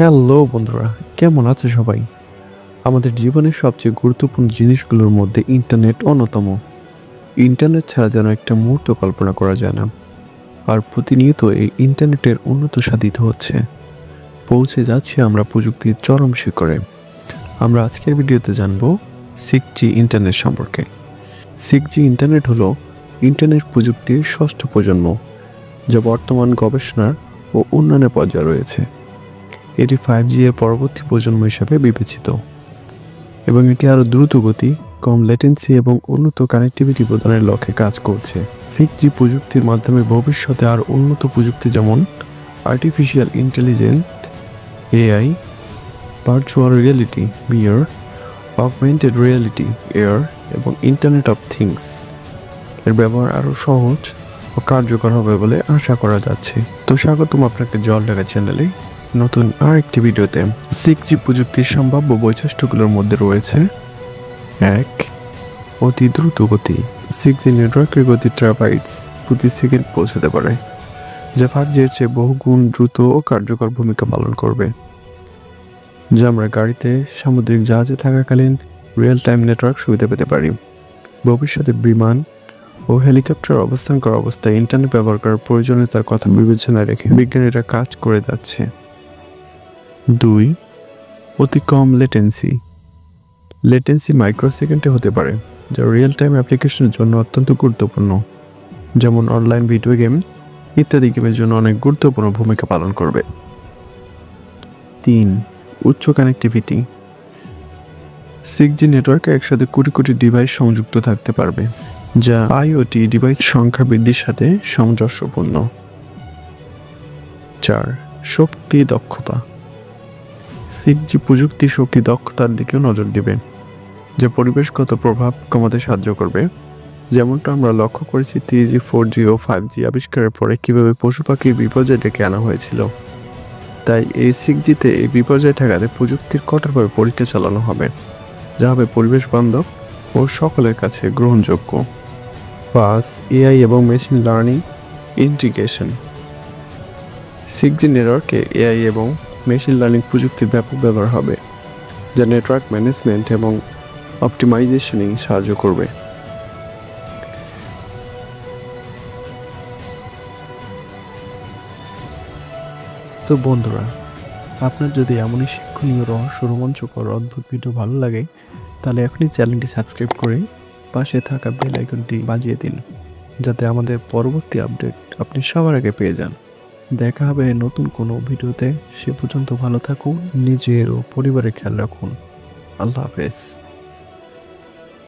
Hello বন্ধুরা, কেমন আছে সবাই? আমাদের জীবনের সবচেয়ে গুরুত্বপূর্ণ জিনিসগুলোর মধ্যে ইন্টারনেট অন্যতম। ইন্টারনেট ছাড়া যেন একটা মুহূর্ত কল্পনা করা যায় না। আর প্রতিনিয়ত এই ইন্টারনেটের উন্নত সাধিত হচ্ছে। পৌঁছে যাচ্ছে আমরা প্রযুক্তির চরম শিখরে। আমরা আজকের ভিডিওতে জানব 6G ইন্টারনেট সম্পর্কে। 6G ইন্টারনেট হলো ইন্টারনেট প্রযুক্তির ষষ্ঠ প্রজন্ম, যা বর্তমান গবেষণার ও উন্নয়নের পর্যায়ে রয়েছে। এটি 5G এর পরবর্তী প্রজন্ম হিসাবে বিবেচিত এবং এটি আরও দ্রুতগতি, কম লেটেন্সি এবং উন্নত কানেক্টিভিটি প্রদানের লক্ষ্যে কাজ করছে। 6G প্রযুক্তির মাধ্যমে ভবিষ্যতে আরও উন্নত প্রযুক্তি যেমন artificial intelligence AI, virtual reality VR, augmented reality AR এবং ইন্টারনেট অফ থিংস এর ব্যবহার আরও সহজ ও কার্যকর হবে বলে আশা করা যাচ্ছে। তো স্বাগতম আপনাকে জল ঢাকা চ্যানেলে নতুন আরেকটি ভিডিওতে। 6G প্রযুক্তির সম্ভাব্য বৈশিষ্ট্যগুলোর মধ্যে রয়েছে 1. অতি দ্রুত গতি। 6G নেটওয়ার্কের গতি টেরাবাইটস প্রতি সেকেন্ড পৌঁছাতে পারে, যা 5G এর চেয়ে বহুগুণ দ্রুত ও কার্যকর ভূমিকা পালন করবে। যা আমরা গাড়িতে, সামুদ্রিক জাহাজে থাকাকালীন রিয়েল টাইম নেটওয়ার্ক সুবিধা পেতে পারি। ভবিষ্যতে বিমান ও হেলিকপ্টার অবস্থান করা অবস্থায় ইন্টারনেট ব্যবহার করার প্রয়োজনীয়তার কথা বিবেচনায় রেখে বিজ্ঞানীরা কাজ করে যাচ্ছে। 2. অতি কম লেটেন্সি। লেটেন্সি মাইক্রোসেকেন্ডে হতে পারে, যা রিয়েল টাইম অ্যাপ্লিকেশনের জন্য অত্যন্ত গুরুত্বপূর্ণ, যেমন অনলাইন ভিডিও গেম ইত্যাদি গেমের জন্য অনেক গুরুত্বপূর্ণ ভূমিকা পালন করবে। 3. উচ্চ কানেক্টিভিটি। 6G নেটওয়ার্কে একসাথে কোটি কোটি ডিভাইস সংযুক্ত থাকতে পারবে, যা IoT ডিভাইস সংখ্যা বৃদ্ধির সাথে সামঞ্জস্যপূর্ণ। 4. শক্তি দক্ষতা। 6G প্রযুক্তি শক্তি দক্ষতার দিকেও নজর দেবে, যা পরিবেশগত প্রভাব কমাতে সাহায্য করবে। যেমনটা আমরা লক্ষ্য করেছি 3G, 4G ও 5G আবিষ্কারের পরে কীভাবে পশু পাখির বিপর্যয় ডেকে আনা হয়েছিল। তাই এই 6Gতে এই বিপর্যয় ঠেকাতে প্রযুক্তির কঠোরভাবে পরীক্ষা চালানো হবে, যা হবে পরিবেশ বান্ধব ও সকলের কাছে গ্রহণযোগ্য। 5. AI এবং মেশিন লার্নিং ইন্টিগ্রেশন। 6G নেটওয়ার্কে AI এবং মেশিন লার্নিং প্রযুক্তির ব্যাপক ব্যবহার হবে, যা নেটওয়ার্ক ম্যানেজমেন্ট এবং অপটিমাইজেশনে সাহায্য করবে। তো বন্ধুরা, আপনার যদি এমনই শিক্ষণীয়, রহস্য, রোমাঞ্চকর, অদ্ভুত ভিডিও ভালো লাগে, তাহলে এখনই চ্যানেলটি সাবস্ক্রাইব করে পাশে থাকা বেল আইকনটি বাজিয়ে দিন, যাতে আমাদের পরবর্তী আপডেট আপনি সবার আগে পেয়ে যান। দেখা হবে নতুন কোনো ভিডিওতে। সে পর্যন্ত ভালো থাকুন, নিজের ও পরিবারের খেয়াল রাখুন। আল্লাহ হাফেজ।